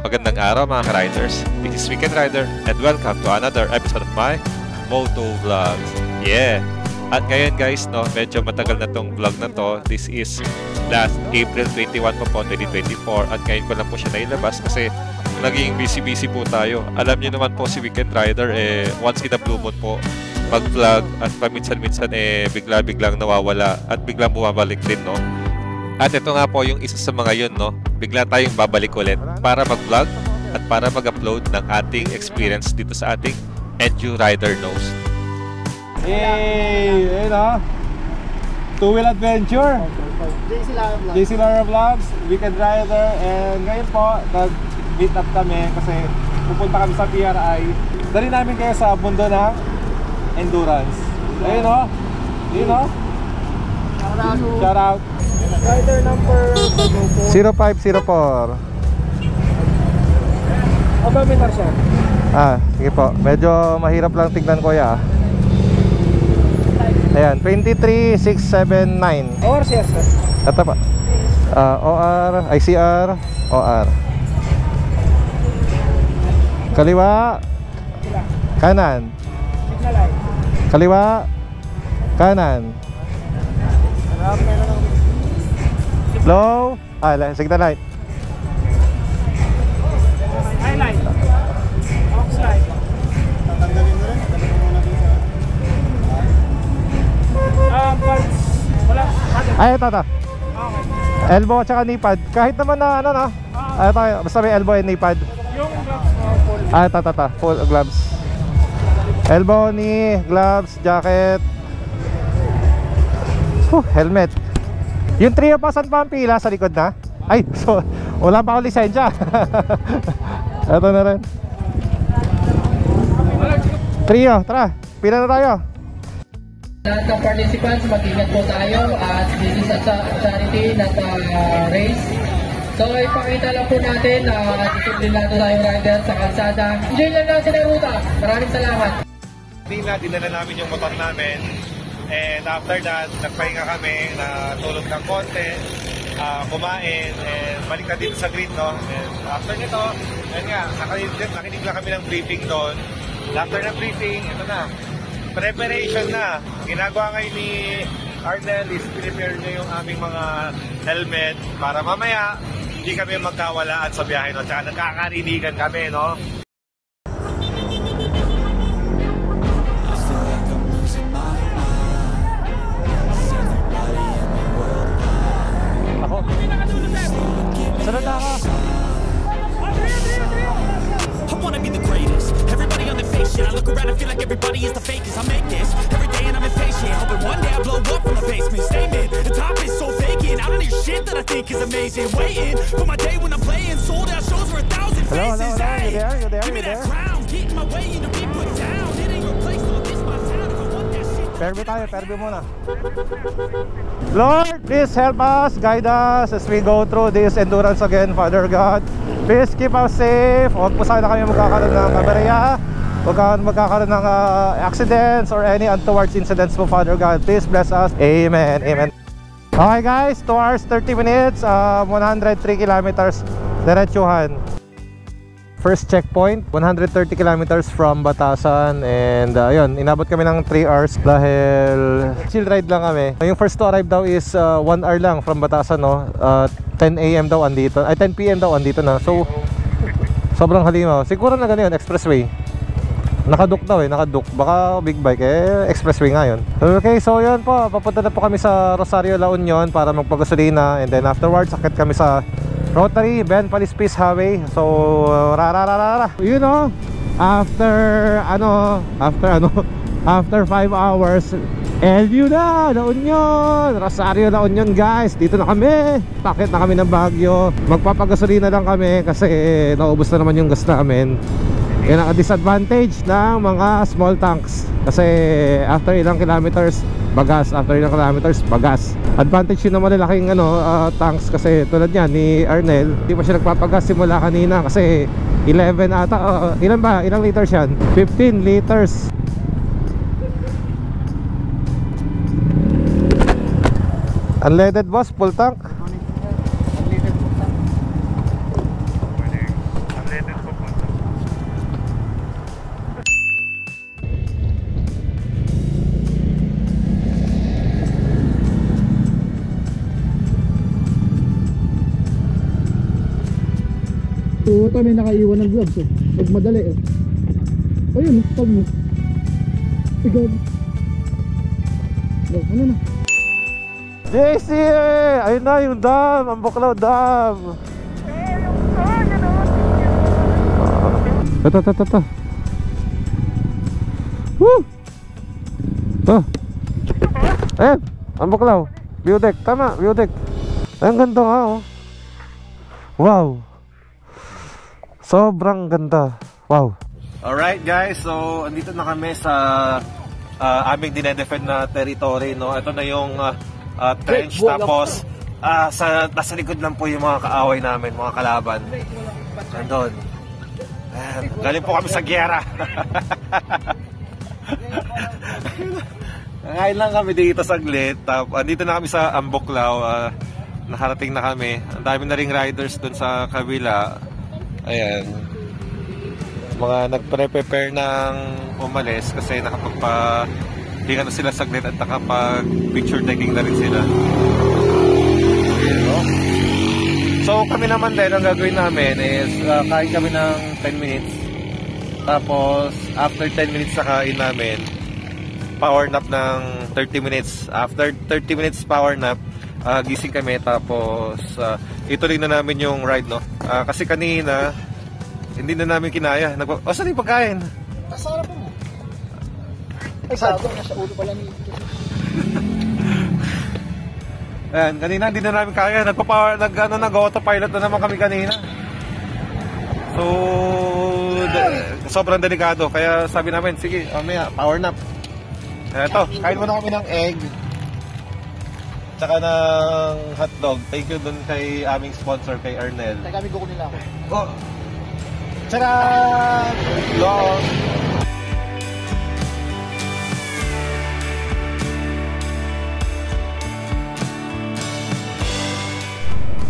Magandang araw mga ka-riders. This is Weekend Rider and welcome to another episode of my Moto Vlogs. Yeah! At ngayon guys, no, medyo matagal na tong vlog na to. This is last April 21 po, 2024. At ngayon ko lang po siya nailabas kasi naging busy po tayo. Alam niyo naman po si Weekend Rider, once in a blue moon po mag-vlog at paminsan-minsan bigla-biglang nawawala at biglang bumabalik din, no? At ito nga po yung isa sa mga yun, no? Bigla tayong babalik ulit para mag-vlog at para mag-upload ng ating experience dito sa ating Endu Rider Knows. Hey! Ayun o! Two-wheel adventure! JC Lara Vlogs, Weekend Rider, and ngayon po, nag-meet up kami kasi pupunta kami sa PRI. Dali namin kayo sa mundo ng endurance. Ayun o! Ayun o! Shout out! Rider number 0504. Odometer siya. Sige po. Medyo mahirap lang tignan ko ya. Ayan, 23679. Or siya, sir. Ito pa. OR, ICR, OR. Kaliwa. Kanan. Signal light. Kaliwa. Kanan. Low. Signal light. Highlight. Ox light. Tatanggalin mo rin. Parts. Wala. Ito. Okay. Elbow at saka knee pad. Kahit naman na ano na. Basta may elbow and knee pad. Yung gloves mo, full. Full gloves. Elbow, knee, gloves, jacket. Helmet. Yung trio pa, saan pa ang pila? Sa likod na? Ay, so, wala pa akong lisensya. Ito na rin. Trio, tara. Pila na tayo. Lahat ng participants, mag-ingat po tayo at this is a charity, not a race. So ipakita lang po natin na disiplinado tayong rider sa kalsada. Enjoy lang natin ang ruta. Maraming salamat. Dinala namin yung motor namin. And after that, nagpahinga kami, natulog ng konti, kumain, and balik na dito sa green, no? And after nito, yun nga, nakinig lang kami ng briefing doon. After ng briefing, ito na, preparation na. Ginagawa ngayon ni Arnel is prepare niya yung aming mga helmet para mamaya hindi kami magkawalaan sa biyahe, no? Tsaka nagkakarinigan kami, no? Sunod na ako. I wanna be the greatest. Everybody on the fake shit. I look around and feel like everybody is the fakest. I make this every day and I'm impatient. Hoping one day I blow up from the basement. Statement, the top is so vacant. I don't hear shit that I think is amazing. Waiting for my day when I'm playing. Sold out shows for 1,000 faces. Hey, give me that crown. Get in my way and to be put down. It ain't your place, so this my town. If I want that shit. Perbe tayo, perbe muna. Lord, please help us, guide us as we go through this endurance again, Father God. Please keep us safe. Huwag po sana kami magkakaroon ng kabarya. Huwag magkakaroon ng accidents or any untoward incidents po, Father God. Please bless us. Amen. Amen. Okay guys, 2 hours 30 minutes, 103 kilometers diretsuhan. First checkpoint, 130 kilometers from Batasan. And yun, inabot kami ng 3 hours dahil chill ride lang kami. Yung first to arrive daw is 1 hour lang from Batasan, no? 10 AM daw andito, ay 10 PM daw andito na. So, sobrang halimaw. Siguro na ganyan, expressway. Nakaduk daw nakaduk. Baka big bike expressway nga yun. Okay, so yun po, papunta na po kami sa Rosario, La Union para magpagasolina. And then afterwards, sakit kami sa Rotary, Ben Palis Peace Highway. So, you know, after 5 hours, LU na, La Union, Rosario, La Union guys. Dito na kami, pakit na kami ng Baguio. Magpapagasolina lang kami kasi naubos na naman yung gas namin. Yan ang disadvantage ng mga small tanks. Kasi after ilang kilometers, bagas. After ilang kilometers, bagas. Advantage yun na malalaking tanks. Kasi tulad yan ni Arnel, hindi pa siya nagpapagas simula kanina. Kasi 11 ata, ilan ba? Ilang liters yan? 15 liters. Unleaded boss, full tank. Puta, may nakaiwan ng gloves eh. Pag madali eh. Ayun, pag mo. Ikaw. Oh, ano na? JC! Ayun na yung dam! Ang Buklaw Dam! Ito. Woo! Ito. Ayan, ang Buklaw. View deck, tama, view deck. Ang ganda nga oh. Wow. Sobrang ganda. Wow. Alright guys, so andito na kami sa aming dinedefend na territory, no? Ito na yung trench, tapos nasa likod lang po yung mga kaaway namin, mga kalaban. Nandun. Galing po kami sa giyera. Ngayon lang kami dito saglit. Andito na kami sa Ambuklaw. Nakarating na kami. Ang dami na ring riders dun sa kabila. Ayan. Mga nagpre-prepare ng umalis kasi nakapagpa-hinga na sila saglit at nakapag-picture taking na rin sila. Ayan, no? So kami naman din, ang gagawin namin is kain kami ng 10 minutes. Tapos after 10 minutes sa kain namin, power nap ng 30 minutes. After 30 minutes power nap, gising kami. Tapos ituloy na namin yung ride, no? Kasi kanina hindi na namin kinaya. Saan yung pagkain? Kasara po mo. Ay, sabi na sa ulo pala ni Ayan, kanina hindi na namin kaya. Nag-autopilot na naman kami kanina. So, sobrang delikado. Kaya sabi namin, sige, mamaya, power nap. Eto, kain muna kami ng egg. Tsaka ng hotdog. Thank you dun kay aming sponsor, kay Arnel. Teka, may kukunin lang ako. Oh! Tcharam! Long!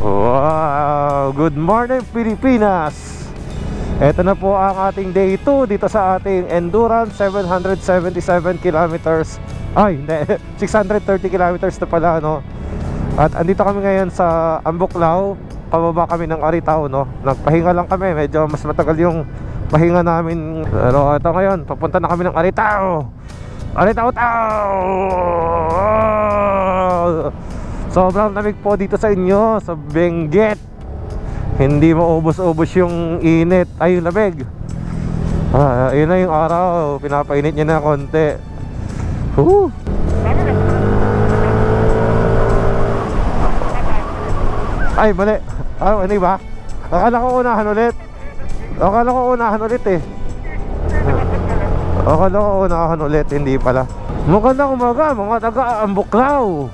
Wow! Good morning, Pilipinas! Ito na po ang ating day 2 dito sa ating Endurance 777 kilometers. Ay, hindi, 630 kilometers na pala, no? At andito kami ngayon sa Ambuklaw. Pababa kami ng Aritaw, no? Nagpahinga lang kami, medyo mas matagal yung pahinga namin. Pero ito ngayon, papunta na kami ng Aritaw. Aritaw! Sobrang lamig po dito sa inyo, sa Benguet. Hindi maubos-ubos yung init. Ay, yung lamig. Yun na yung araw. Pinapainit niya na konti. Ay, mali. Ano ba? Akala ko unahan ulit. Hindi pala. Magandang umaga, mga taga-Ambuklaw.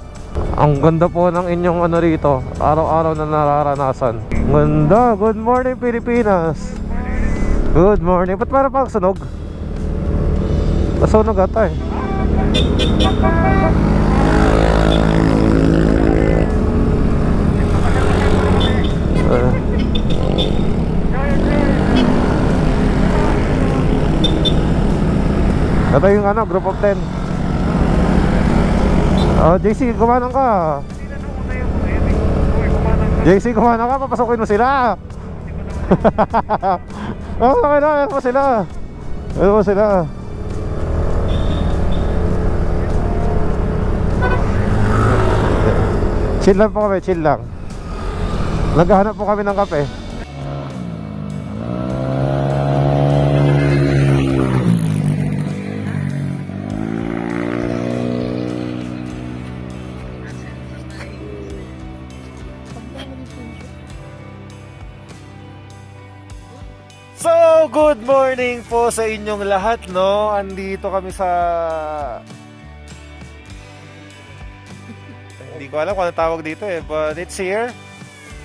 Ang ganda po ng inyong ano rito. Araw-araw na nararanasan. Ganda. Good morning, Pilipinas. Good morning. Ba't para pang sunog? Nasunog ata eh. Ito yung ano, group of 10. JC, kumanan ka. JC, kumanan ka, papasukin mo sila. Okay na, ayan mo sila. Chill lang po kami, chill lang. Naghahanap po kami ng kape. So, good morning po sa inyong lahat, no? Andito kami sa... Hindi ko alam kung anong tawag dito eh, but it's here.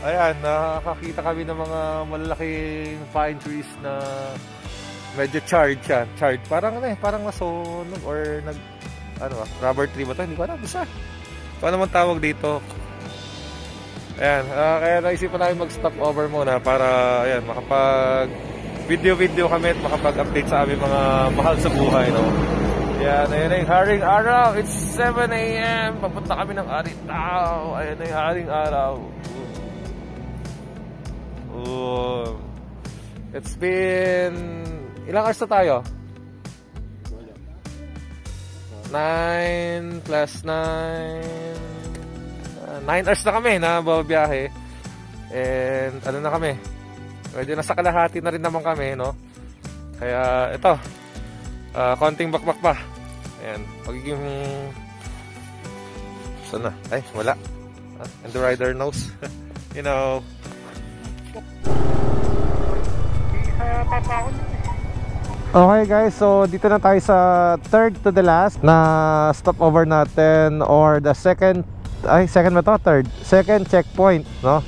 Ayan, nakakita kami ng mga malalaking pine trees na medyo charred siya. Charred, parang nasunog or rubber tree ba ito? Hindi ko alam, basta. Kung ano man tawag dito. Ayan, kaya naisipan namin mag-stop over muna para, ayan, makapag-video kami at makapag-update sa aming mga mahal sa buhay, no? Ayan, ayan na yung haring araw. It's 7 AM. Papunta kami ng Aritaw. Ayan na yung haring araw. It's been... Ilang hours na tayo? 9 plus 9... 9 hours na kami na babiyahe. And ano na kami? Medyo nasa kalahati na rin naman kami, no? Kaya ito, konting bakbak pa. Ayan, pagiging... Saan na? Ay, wala. And the rider knows. You know. Okay guys, so dito na tayo sa third to the last na stopover natin, or the second checkpoint, no?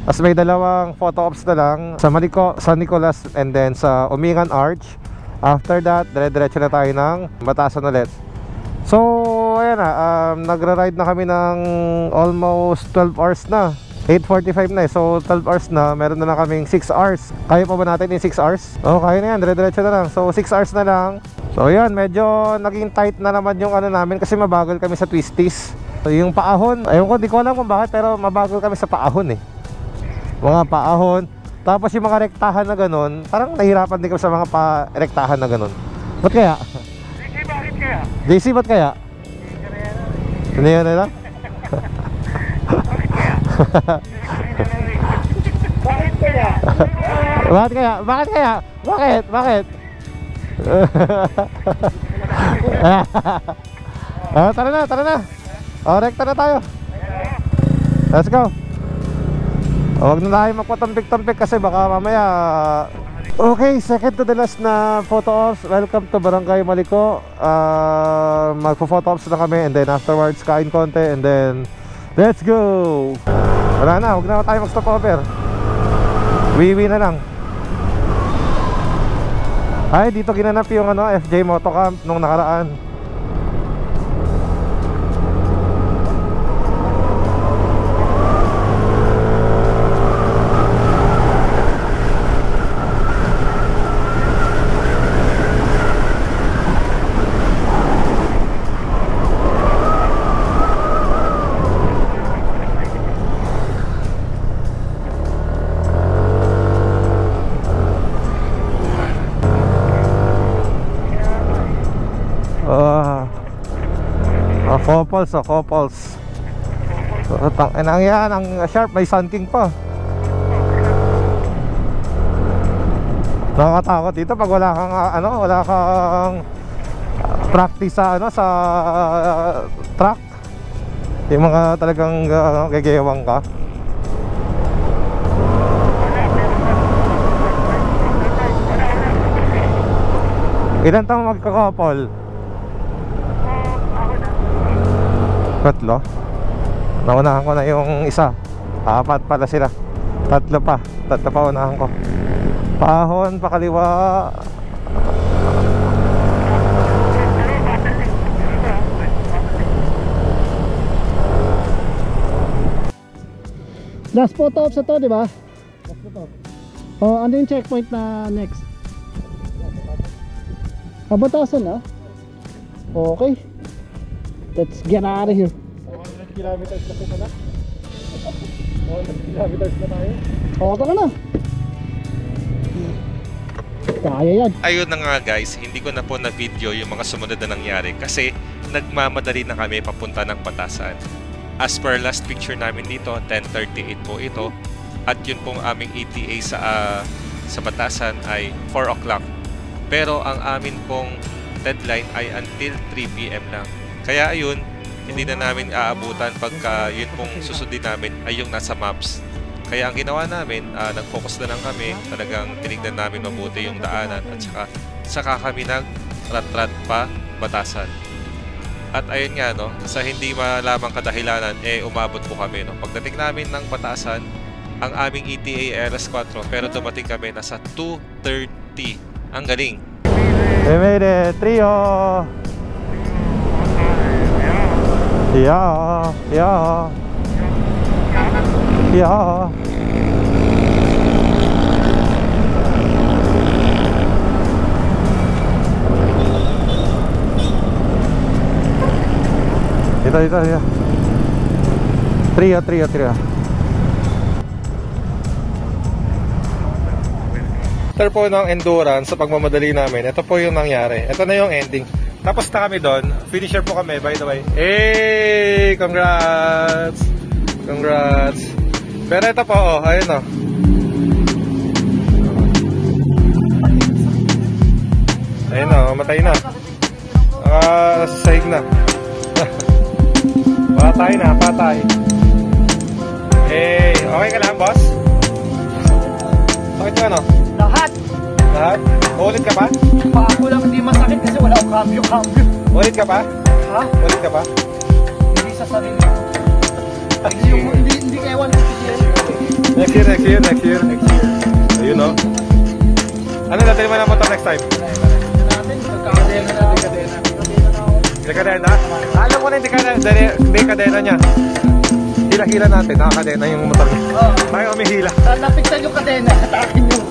As may dalawang photo ops na lang sa San Nicolas and then sa Umingan Arch. After that, dire-diretso na tayo ng Batasan ulit. So, ayan na, nagra-ride na kami ng almost 12 hours na. 8:45 na eh, so 12 hours na, meron na lang kaming 6 hours. Kaya pa ba natin yung 6 hours? Oo, kaya na yan, dire-diretso na lang. So 6 hours na lang. So yan, medyo naging tight na naman yung ano namin kasi mabagal kami sa twisties. So yung paahon, ayun ko, di ko alam kung bakit, pero mabagal kami sa paahon eh. Mga paahon. Tapos yung mga rektahan na ganun, parang nahirapan din kami sa mga rektahan na ganun. Ba't kaya? JC, bakit kaya? JC, ba't kaya? Ano yun na lang? Bakit kaya? Bakit kaya? Bakit kaya? Bakit? Bakit? Tara na, tara na. Rekta na tayo. Let's go. Huwag na tayo magpatampik-tampik kasi baka mamaya. Okay, second to the last na photo ops. Welcome to Barangay Maliko. Magpo-photo ops na kami, and then afterwards kain konti, and then let's go. Wala na, huwag na tayo mag-stop over. Wiwi na lang. Ay, dito ginanap yung FJ Motocamp nung nakaraan. Couples. Ang yan, ang sharp, may sun king pa. Nakakatakot dito pag wala kang wala kang practice sa sa track. Yung mga talagang gagawang ka. Ilan taong magka-couple? Tatlo? Naunahan ko na yung isa. Apat pala sila. Tatlo pa unahan ko. Pahon, pakaliwa. Last photo ops na to, di ba? Last photo. Oh, ano yung checkpoint na next? Batasan na? Okay. Let's get out of here. 100 kilometers na po pala. 100 kilometers na tayo. Oo, tara na. Kaya yan. Ayun na nga guys, hindi ko na po na video yung mga sumunod na nangyari kasi nagmamadali na kami papunta ng Batasan. As per last picture namin dito, 10:38 po ito, at yun pong aming ETA sa Batasan ay 4 o'clock. Pero ang amin pong deadline ay until 3 PM lang. Kaya ayun, hindi na namin aabutan pagka yun pong susundin namin ay yung nasa maps. Kaya ang ginawa namin, nag-focus na lang kami, talagang tinignan namin mabuti yung daanan, at saka kami nag-rat-rat pa Batasan. At ayun nga, no, sa hindi malamang kadahilanan, umabot po kami. No. Pagdating namin ng Batasan, ang aming ETA ay alas 4, pero dumating kami nasa 2:30. Ang galing. We made it, trio. Yeah. Dito. Trio. after po ng endurance sa pagmamadali namin, ito po yung nangyari. Ito na yung ending. Tapos na kami doon. Finisher po kami, by the way. Hey! Congrats! Congrats! Pero ito po, oh, ayun oh. Ayun oh, matay na. Sahig na. Patay na, patay. Hey, okay ka lang, boss? Sakit ka, no? Lahat! Lahat? Ulit ka pa? Paa ko lang hindi masakit kasi wala akong cambio. Ulit ka pa? Ha? Ulit ka pa? Hindi sa sarili ko. Hindi kaya 150. Next year. Ayun, no? Ano natin mo na motor next time? Kadena na. Hindi kadena? Alam ko na hindi kadena niya. Hila-hila natin, nakakadena yung motor niya. Tayo umihila. Napigtan yung kadena, atakin yung